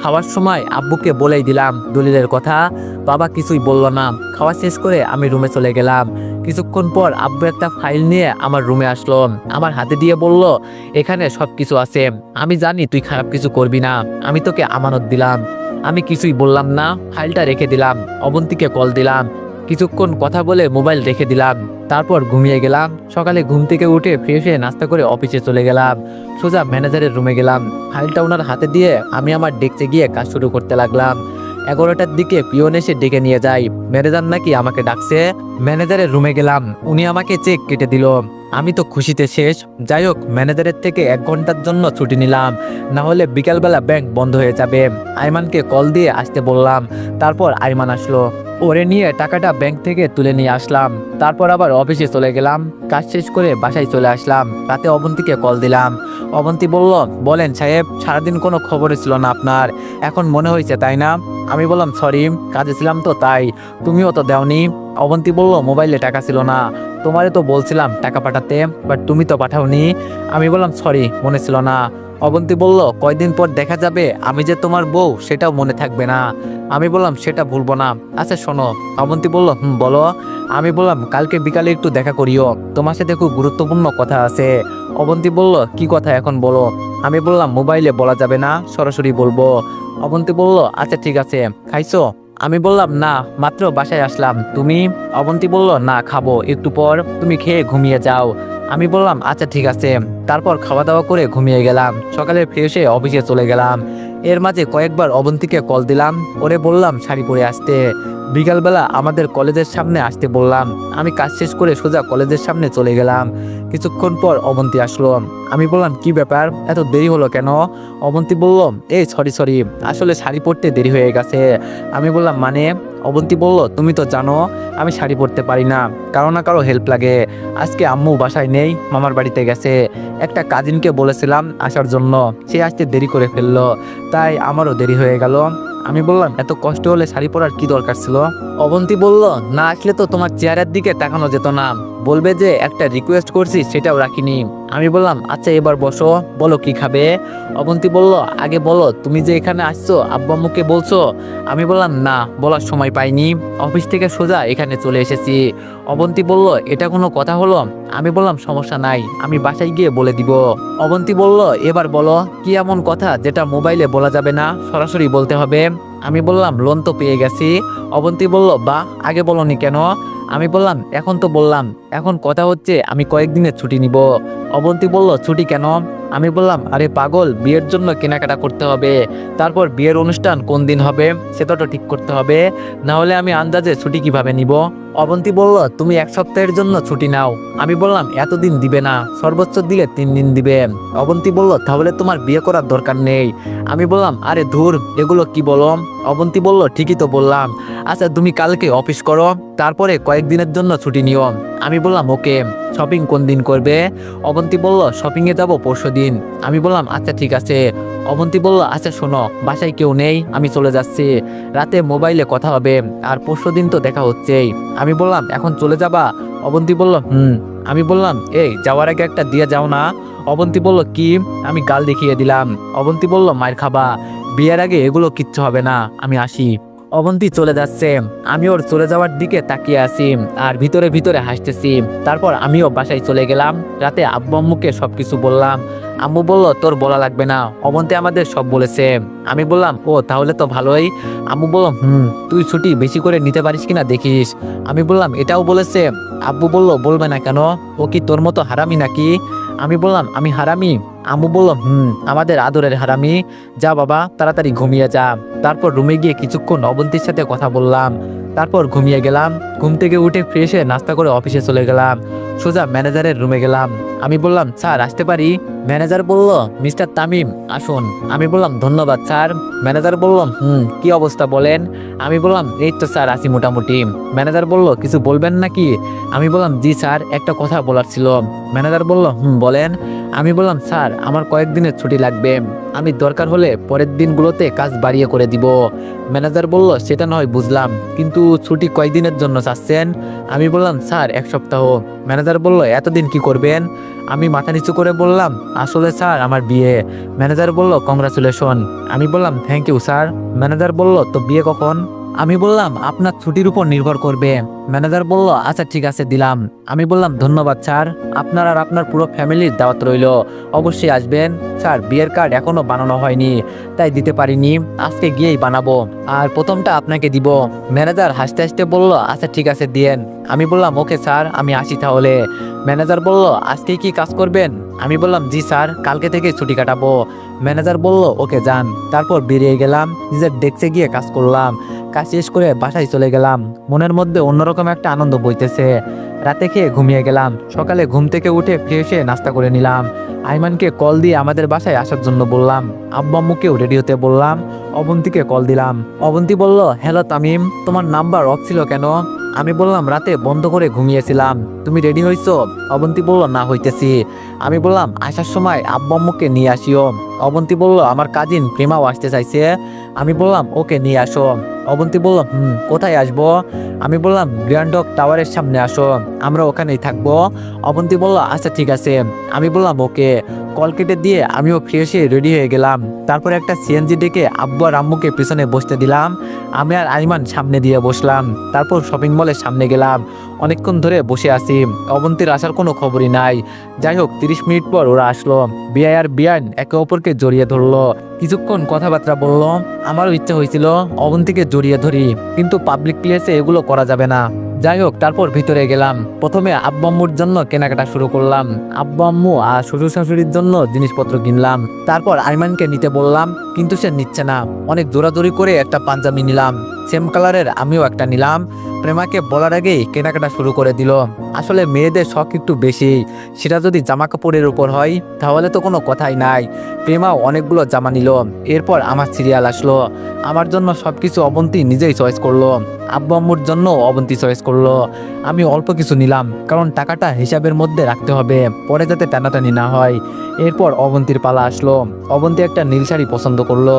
খাওয়ার সময় আব্বুকে বলেই দিলাম দলিলের কথা। বাবা কিছুই বলল না। খাওয়া শেষ করে আমি রুমে চলে গেলাম। কিছুক্ষণ পর আব্বু একটা ফাইল নিয়ে আমার রুমে আসলো, আমার হাতে দিয়ে বলল, এখানে সব কিছু আছে। আমি জানি তুই খারাপ কিছু করবি না, আমি তোকে আমানত দিলাম। আমি কিছুই বললাম না, ফাইলটা রেখে দিলাম। অবন্তীকে কল দিলাম, কিছুক্ষণ কথা বলে মোবাইল রেখে দিলাম। তারপর ঘুমিয়ে গেলাম। সকালে ঘুম থেকে উঠে ফ্রেশ হয়ে নাস্তা করে অফিসে চলে গেলাম। সোজা ম্যানেজারের রুমে গেলাম। ফাইলটা ওনার হাতে দিয়ে আমি আমার ডেস্কে গিয়ে কাজ শুরু করতে লাগলাম। 11টার দিকে পিয়ন এসে ডেকে নিয়ে যায়, ম্যানেজার নাকি আমাকে ডাকছে। ম্যানেজারের রুমে গেলাম, উনি আমাকে চেক কেটে দিল। আমি তো খুশিতে শেষ। যাই হোক, ম্যানেজারের থেকে 1 ঘন্টার জন্য ছুটি নিলাম, না হলে বিকালবেলা ব্যাংক বন্ধ হয়ে যাবে। আইমানকে কল দিয়ে আসতে বললাম। তারপর আইমান আসলো, ওরে নিয়ে টাকাটা ব্যাংক থেকে তুলে নিয়ে আসলাম। তারপর আবার অফিসে চলে গেলাম। কাজ শেষ করে বাসায় চলে আসলাম। রাতে অবন্তীকে কল দিলাম। অবন্তী বলল, বলেন সাহেব, সারাদিন কোনো খবরই ছিল না আপনার, এখন মনে হয়েছে তাই না? আমি বললাম, সরি, কাজে ছিলাম তো তাই। তুমিও তো দেওনি। অবন্তী বলল, মোবাইলে টাকা ছিল না, তোমারে তো বলছিলাম টাকা পাঠাতে, বাট তুমি তো পাঠাওনি। আমি বললাম, সরি, মনে ছিল না। অবন্তী বলল, কয়দিন পর দেখা যাবে আমি যে তোমার বউ সেটাও মনে থাকবে না। আমি বললাম, সেটা ভুলবো না। আচ্ছা শোনো। অবন্তী বলল, বলো। আমি বললাম, কালকে বিকালে একটু দেখা করিও, তোমার সাথে খুব গুরুত্বপূর্ণ কথা আছে। অবন্তী বলল, কি কথা এখন বলো। আমি বললাম, মোবাইলে বলা যাবে না, সরাসরি বলবো। অবন্তী বলল, আচ্ছা ঠিক আছে। খাইছো? আমি বললাম, না, মাত্র বাসায় আসলাম। তুমি? অবন্তী বলল, না, খাবো একটু পর, তুমি খেয়ে ঘুমিয়ে যাও। আমি বললাম, আচ্ছা ঠিক আছে। তারপর খাওয়া দাওয়া করে ঘুমিয়ে গেলাম। সকালে ফ্রেশ হয়ে অফিসে চলে গেলাম। এর মাঝে কয়েকবার অবন্তীকে কল দিলাম, ওরে বললাম শাড়ি পরে আসতে। বিকালবেলা আমাদের কলেজের সামনে আসতে বললাম। আমি কাজ শেষ করে সোজা কলেজের সামনে চলে গেলাম। কিছুক্ষণ পর অবন্তী আসলো। আমি বললাম, কি ব্যাপার, এত দেরি হলো কেন? অবন্তী বলল, এই সরি, আসলে শাড়ি পরতে দেরি হয়ে গেছে। আমি বললাম, মানে? অবন্তী বলল, তুমি তো জানো আমি শাড়ি পরতে পারি না, কারো না কারো হেল্প লাগে। আজকে আম্মু বাসায় নেই, মামার বাড়িতে গেছে। একটা কাজিনকে বলেছিলাম আসার জন্য, সে আসতে দেরি করে ফেললো, তাই আমারও দেরি হয়ে গেল। আমি বললাম, এত কষ্ট হলে শাড়ি পরার কি দরকার ছিল? অবন্তী বলল, না আসলে তো তোমার চেহারার দিকে তাকানো যেত না, বলবে যে একটা রিকোয়েস্ট করছি সেটাও রাখিনি। আমি বললাম, আচ্ছা এবার বসো, বলো কি খাবে? অবন্তী বলল, আগে বলো তুমি যে এখানে আসছো আব্বু আম্মুকে বলছো? আমি বললাম, না, বলার সময় পাইনি, অফিস থেকে সোজা এখানে চলে এসেছি। অবন্তী বলল, এটা কোনো কথা হলো? আমি বললাম, সমস্যা নাই, আমি বাসায় গিয়ে বলে দিব। অবন্তী বলল, এবার বলো কি এমন কথা যেটা মোবাইলে বলা যাবে না, সরাসরি বলতে হবে? আমি বললাম, লোন তো পেয়ে গেছি। অবন্তী বলল, বাহ, আগে বলনি কেন? আমি বললাম, এখন তো বললাম, এখন কথা হচ্ছে আমি কয়েকদিনের ছুটি নিব। অবন্তী বলল, ছুটি কেন? আমি বললাম, আরে পাগল, বিয়ের জন্য কেনাকাটা করতে হবে, তারপর বিয়ের অনুষ্ঠান কোন দিন হবে সেটা তো ঠিক করতে হবে, না হলে আমি আন্দাজে ছুটি কিভাবে নিব? অবন্তী বলল, তুমি 1 সপ্তাহের জন্য ছুটি নাও। আমি বললাম, এতদিন দিবে না, সর্বোচ্চ দিলে 3 দিন দিবে। অবন্তী বলল, তাহলে তোমার বিয়ে করার দরকার নেই। আমি বললাম, আরে ধুর, এগুলো কি বলো? অবন্তী বলল, ঠিকই তো বললাম। আচ্ছা তুমি কালকে অফিস করো, তারপরে কয়েকদিনের জন্য ছুটি নিও। আমি বললাম, ওকে। শপিং কোন দিন করবে? অবন্তী বলল, শপিংয়ে যাব পরশুদিন। আমি বললাম, আচ্ছা ঠিক আছে। অবন্তী বলল, আচ্ছা শোনো, বাসায় কেউ নেই, আমি চলে যাচ্ছি, রাতে মোবাইলে কথা হবে, আর পরশুদিন তো দেখা হচ্ছেই। আমি বললাম, এখন চলে যাবা? অবন্তী বলল, আমি বললাম, এই যাওয়ার আগে একটা দিয়ে যাও না। অবন্তী বলল, কি? আমি গাল দেখিয়ে দিলাম। অবন্তী বলল, মায়ের খাবা, বিয়ের আগে এগুলো কিচ্ছু হবে না, আমি আসি। অবন্তী চলে যাচ্ছে, আমি ওর চলে যাওয়ার দিকে তাকিয়ে আছি আর ভিতরে ভিতরে হাসতেছি। তারপর আমিও বাসায় চলে গেলাম। রাতে আব্বু আম্মুকে সবকিছু বললাম। আম্মু বলল, তোর বলা লাগবে না, অবন্তী আমাদের সব বলেছে। আমি বললাম, ও তাহলে তো ভালোই। আম্মু বলল, তুই ছুটি বেশি করে নিতে পারিস কিনা দেখিস। আমি বললাম, এটাও বলেছে? আব্বু বলল, বলবে না কেন, ও কি তোর মতো হারামি নাকি? আমি বললাম, আমি হারামি? আম্মু বলল, আমাদের আদরের হারামি। যা বাবা, তাড়াতাড়ি ঘুমিয়ে যা। তারপর রুমে গিয়ে কিছুক্ষণ অবন্তীর সাথে কথা বললাম। তারপর ঘুমিয়ে গেলাম। ঘুম থেকে উঠে ফ্রেশ হয়ে নাস্তা করে অফিসে চলে গেলাম। সোজা ম্যানেজারের রুমে গেলাম। আমি বললাম, স্যার আসতে পারি? ম্যানেজার বলল, মিস্টার তামিম আসুন। আমি বললাম, ধন্যবাদ স্যার। ম্যানেজার বলল, কি অবস্থা বলেন? আমি বললাম, এই তো স্যার আছি মোটামুটি। ম্যানেজার বলল, কিছু বলবেন নাকি? আমি বললাম, জি স্যার, একটা কথা বলার ছিল। ম্যানেজার বলল, বলেন। আমি বললাম, স্যার আমার কয়েকদিনের ছুটি লাগবে, আমি দরকার হলে পরের দিনগুলোতে কাজ বাড়িয়ে করে দিব। ম্যানেজার বলল, সেটা নয় বুঝলাম, কিন্তু ছুটি কয়েকদিনের জন্য চাচ্ছেন? আমি বললাম, স্যার 1 সপ্তাহ। ম্যানেজার বলল, এতদিন কি করবেন? আমি মাথা নিচু করে বললাম, আসলে স্যার আমার বিয়ে। ম্যানেজার বলল, কংগ্রাচুলেশন। আমি বললাম, থ্যাংক ইউ স্যার। ম্যানেজার বলল, তো বিয়ে কখন? আমি বললাম, আপনার ছুটির উপর নির্ভর করবে। ম্যানেজার বলল, আচ্ছা ঠিক আছে, দিলাম। আমি বললাম, ধন্যবাদ স্যার, আপনার আর আপনার পুরো ফ্যামিলির দাওয়াত রইল, অবশ্যই আসবেন। স্যার, বিয়ের কার্ড এখনো বানানো হয়নি, তাই দিতে পারিনি, আজকে গিয়েই বানাবো, আর প্রথমটা আপনাকে দিব। ম্যানেজার হাসতে হাসতে বলল, আচ্ছা ঠিক আছে, দিয়েন। আমি বললাম, ওকে স্যার, আমি আসি তাহলে। ম্যানেজার বলল, আজকে কি কাজ করবেন? আমি বললাম, জি স্যার, কালকে থেকে ছুটি কাটাবো। ম্যানেজার বলল, ওকে যান। তারপর বেরিয়ে গেলাম, নিজের ডেস্কে গিয়ে কাজ করলাম। কাজ শেষ করে বাসায় চলে গেলাম, মনের মধ্যে অন্যরকম একটা আনন্দ বইতেছে। রাতে খেয়ে ঘুমিয়ে গেলাম, সকালে ঘুম থেকে উঠে ফ্রেশ হয়ে নাস্তা করে নিলাম। আইমানকে কল দিয়ে আমাদের বাসায় আসার জন্য বললাম, আব্বু আম্মুকেও রেডি হতে বললাম। অবন্তীকে কল দিলাম। অবন্তী বলল, হ্যালো তামিম, তোমার নাম্বার অফ ছিল কেন? আমি বললাম, রাতে বন্ধ করে ঘুমিয়েছিলাম। তুমি রেডি হইছো? অবন্তী বলল, না, হইতেছি। আমি বললাম, আসার সময় আব্বু আম্মুকে নিয়ে আসিও। অবন্তী বলল, আমার কাজিন প্রেমাও আসতে চাইছে। আমি বললাম, ওকে নিয়ে আসো। অবন্তী বলল, কোথায় আসবো? আমি বললাম, গ্র্যান্ডক টাওয়ারের সামনে আসো, আমরা ওখানেই থাকবো। অবন্তী বলল, আচ্ছা ঠিক আছে। আমি বললাম, ওকে। কল কেটে দিয়ে আমিও ফ্রেশ হয়ে রেডি হয়ে গেলাম। তারপর একটা সিএনজি ডেকে আব্বু আর আম্মুকে পিছনে বসতে দিলাম। আমি আর আইমান সামনে দিয়ে বসলাম। তারপর শপিং মলের সামনে গেলাম। অনেকক্ষণ ধরে বসে আছি, অবন্তীর আসার কোনো খবরই নাই। যাই হোক, 30 মিনিট পর ওরা আসলো। বিআই আর বিআইন একে অপরকে জড়িয়ে ধরলো, কিছুক্ষণ কথাবার্তা বললো। আমারও ইচ্ছে হয়েছিল অবন্তীকে জড়িয়ে ধরি, কিন্তু পাবলিক প্লেসে এগুলো করা যাবে না। যাই হোক, তারপর ভিতরে গেলাম। প্রথমে আব্বু আম্মুর জন্য কেনাকাটা শুরু করলাম। আব্বু আম্মু আর শ্বশুর শাশুড়ির জন্য জিনিসপত্র কিনলাম। তারপর আইমানকে নিতে বললাম, কিন্তু সে নিচ্ছে না। অনেক জোরাজোরি করে একটা পাঞ্জাবি নিলাম, সেম কালারের আমিও একটা নিলাম। প্রেমাকে বলার আগেই কেনাকাটা শুরু করে দিল। আসলে মেয়েদের শখ একটু বেশি, সেটা যদি জামা কাপড়ের উপর হয় তাহলে তো কোনো কথাই নাই। প্রেমাও অনেকগুলো জামা নিল। এরপর আমার সিরিয়াল আসলো। আমার জন্য সবকিছু অবন্তী নিজেই চয়েস করলো। আব্বু আম্মুর জন্য অবন্তী চয়েস করলো। আমি অল্প কিছু নিলাম, কারণ টাকাটা হিসাবের মধ্যে রাখতে হবে, পরে যাতে টানাটানি না হয়। এরপর অবন্তীর পালা আসলো। অবন্তী একটা নীল শাড়ি পছন্দ করলো।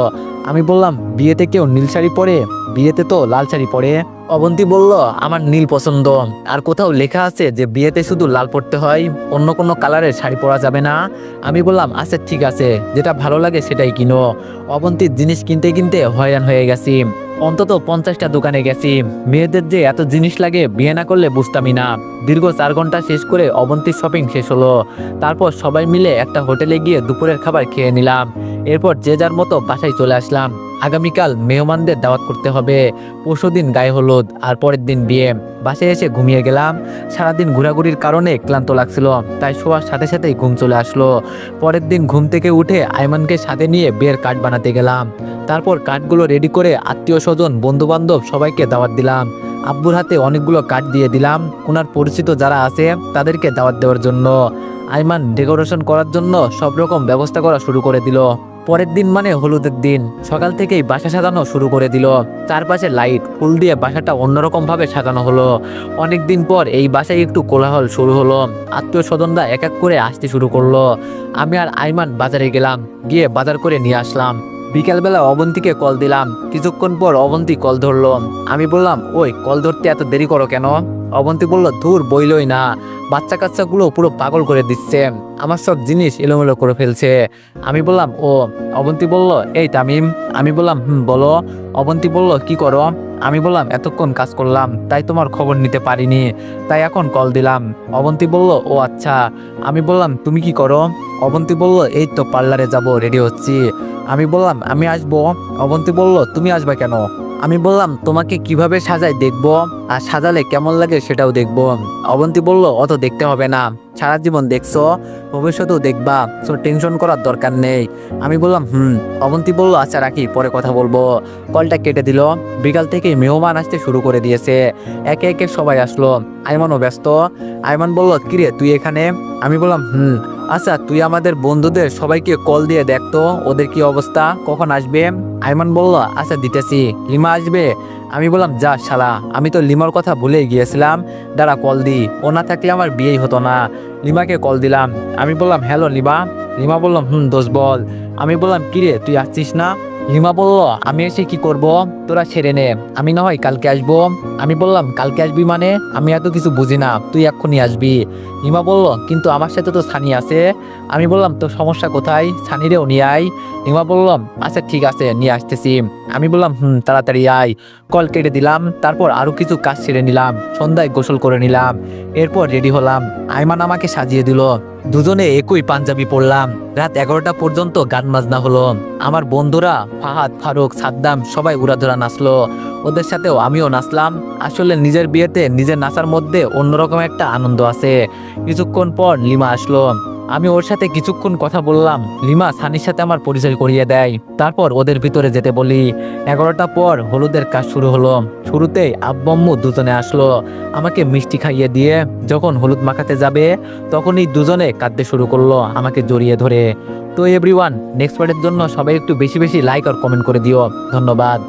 আমি বললাম, বিয়েতে কেউ নীল শাড়ি পরে? বিয়েতে তো লাল শাড়ি পরে। অবন্তী বলল, আমার নীল পছন্দ, আর কোথাও লেখা আছে যে বিয়েতে শুধু লাল পরতে হয়, অন্য কোনো কালারের শাড়ি পরা যাবে না? আমি বললাম, আচ্ছা ঠিক আছে, যেটা ভালো লাগে সেটাই কিনো। অবন্তীর জিনিস কিনতে কিনতে হয়রান হয়ে গেছি। অন্তত 50টা দোকানে গেছি। মেয়েদের যে এত জিনিস লাগে বিয়ে না করলে বুঝতামই না। দীর্ঘ 4 ঘন্টা শেষ করে অবন্তীর শপিং শেষ হলো। তারপর সবাই মিলে একটা হোটেলে গিয়ে দুপুরের খাবার খেয়ে নিলাম। এরপর যে যার মতো বাসায় চলে আসলাম। আগামীকাল মেহমানদের দাওয়াত করতে হবে, পরশুদিন গায়ে হলুদ, আর পরের দিন বিয়ে। বাসায় এসে ঘুমিয়ে গেলাম। সারাদিন ঘোরাঘুরির কারণে ক্লান্ত লাগছিল, তাই শোয়ার সাথে সাথেই ঘুম চলে আসলো। পরের দিন ঘুম থেকে উঠে আইমানকে সাথে নিয়ে বিয়ের কার্ড বানাতে গেলাম। তারপর কার্ডগুলো রেডি করে আত্মীয় স্বজন বন্ধু বান্ধব সবাইকে দাওয়াত দিলাম। আব্বুর হাতে অনেকগুলো কার্ড দিয়ে দিলাম, ওনার পরিচিত যারা আছে তাদেরকে দাওয়াত দেওয়ার জন্য। আইমান ডেকোরেশন করার জন্য সব রকম ব্যবস্থা করা শুরু করে দিল। পরের দিন মানে হলুদের দিন, সকাল থেকেই বাসা সাজানো শুরু করে দিল। চারপাশে লাইট ফুল দিয়ে বাসাটা অন্যরকম ভাবে সাজানো হলো। অনেকদিন পর এই বাসায় একটু কোলাহল শুরু হলো। আত্মীয় স্বজনরা এক এক করে আসতে শুরু করলো। আমি আর আইমান বাজারে গেলাম, গিয়ে বাজার করে নিয়ে আসলাম। বিকালবেলা অবন্তীকে কল দিলাম। কিছুক্ষণ পর অবন্তী কল ধরলো। আমি বললাম, ওই কল ধরতে এত দেরি করো কেন? অবন্তী বলল, ধুর বইলই না, বাচ্চা কাচ্চাগুলো পুরো পাগল করে দিচ্ছে, আমার সব জিনিস এলোমেলো করে ফেলছে। আমি বললাম, ও। অবন্তী বলল, এই তামিম। আমি বললাম, বলো। অবন্তী বলল, কি করো? আমি বললাম, এতক্ষণ কাজ করলাম, তাই তোমার খবর নিতে পারিনি, তাই এখন কল দিলাম। অবন্তী বলল, ও আচ্ছা। আমি বললাম, তুমি কি করো? অবন্তী বলল, এই তো পার্লারে যাব, রেডি হচ্ছি। আমি বললাম, আমি আসবো। অবন্তী বলল, তুমি আসবে কেন? আমি বললাম, তোমাকে কিভাবে সাজাই দেখবো, আর সাজালে কেমন লাগে সেটাও দেখবো। অবন্তী বলল, অত দেখতে হবে না, সারা জীবন দেখছো, ভবিষ্যতেও দেখবা, তো টেনশন করার দরকার নেই। আমি বললাম, অবন্তী বলল, আচ্ছা রাখি, পরে কথা বলবো। কলটা কেটে দিল। বিকাল থেকে মেহমান আসতে শুরু করে দিয়েছে। একে একে সবাই আসলো। আইমানও ব্যস্ত। আইমান বলল, কিরে তুই এখানে? আমি বললাম, আচ্ছা তুই আমাদের বন্ধুদের সবাইকে কল দিয়ে দেখতো ওদের কি অবস্থা, কখন আসবে। আইমান বলল, আচ্ছা দিতেছি। লিমা আসবে? আমি বললাম, যা শালা, আমি তো লিমার কথা ভুলেই গিয়েছিলাম, দাঁড়া কল দি, ও না থাকলে আমার বিয়েই হতো না। লিমাকে কল দিলাম। আমি বললাম, হ্যালো লিমা। লিমা বললাম, দোষ বল। আমি বললাম, কিরে তুই আসছিস না? লিমা বলল, আমি এসে কি করব, তোরা ছেড়ে নে, আমি না হয় কালকে আসবো। আমি বললাম, কালকে আসবি মানে? আমি এত কিছু বুঝি না, তুই এক্ষুনি আসবি। লিমা বলল, কিন্তু আমার সাথে তো সানি আছে। আমি বললাম, তোর সমস্যা কোথায়, সানিরেও নিয়ে আয়। লিমা বলল, আচ্ছা ঠিক আছে, নিয়ে আসতেছি। আমি বললাম, তাড়াতাড়ি আয়। কল কেটে দিলাম, তারপর আরো কিছু কাজ সেরে নিলাম, সন্ধ্যায় গোসল করে নিলাম, এরপর রেডি হলাম। আইমান আমাকে সাজিয়ে দিল, দুজনে একই পাঞ্জাবি পরলাম। রাত 11টা পর্যন্ত গান বাজনা হলো। আমার বন্ধুরা ফাহাদ, ফারুক, সাদ্দাম সবাই উড়াধুরা নাচলো, ওদের সাথেও আমিও নাচলাম। আসলে নিজের বিয়েতে নিজের নাচার মধ্যে অন্যরকম একটা আনন্দ আছে। কিছুক্ষণ পর লিমা আসলো, আমি ওর সাথে কিছুক্ষণ কথা বললাম। লিমা সানির সাথে আমার পরিচয় করিয়ে দেয়, তারপর ওদের ভিতরে যেতে বলি। 11টা পর হলুদের কাজ শুরু হলো। শুরুতেই আব্বু আম্মু দুজনে আসলো, আমাকে মিষ্টি খাইয়ে দিয়ে যখন হলুদ মাখাতে যাবে তখনই দুজনে কাঁদতে শুরু করলো আমাকে জড়িয়ে ধরে। তো এভরিওয়ান, নেক্সট পার্টের জন্য সবাই একটু বেশি বেশি লাইক আর কমেন্ট করে দিও। ধন্যবাদ।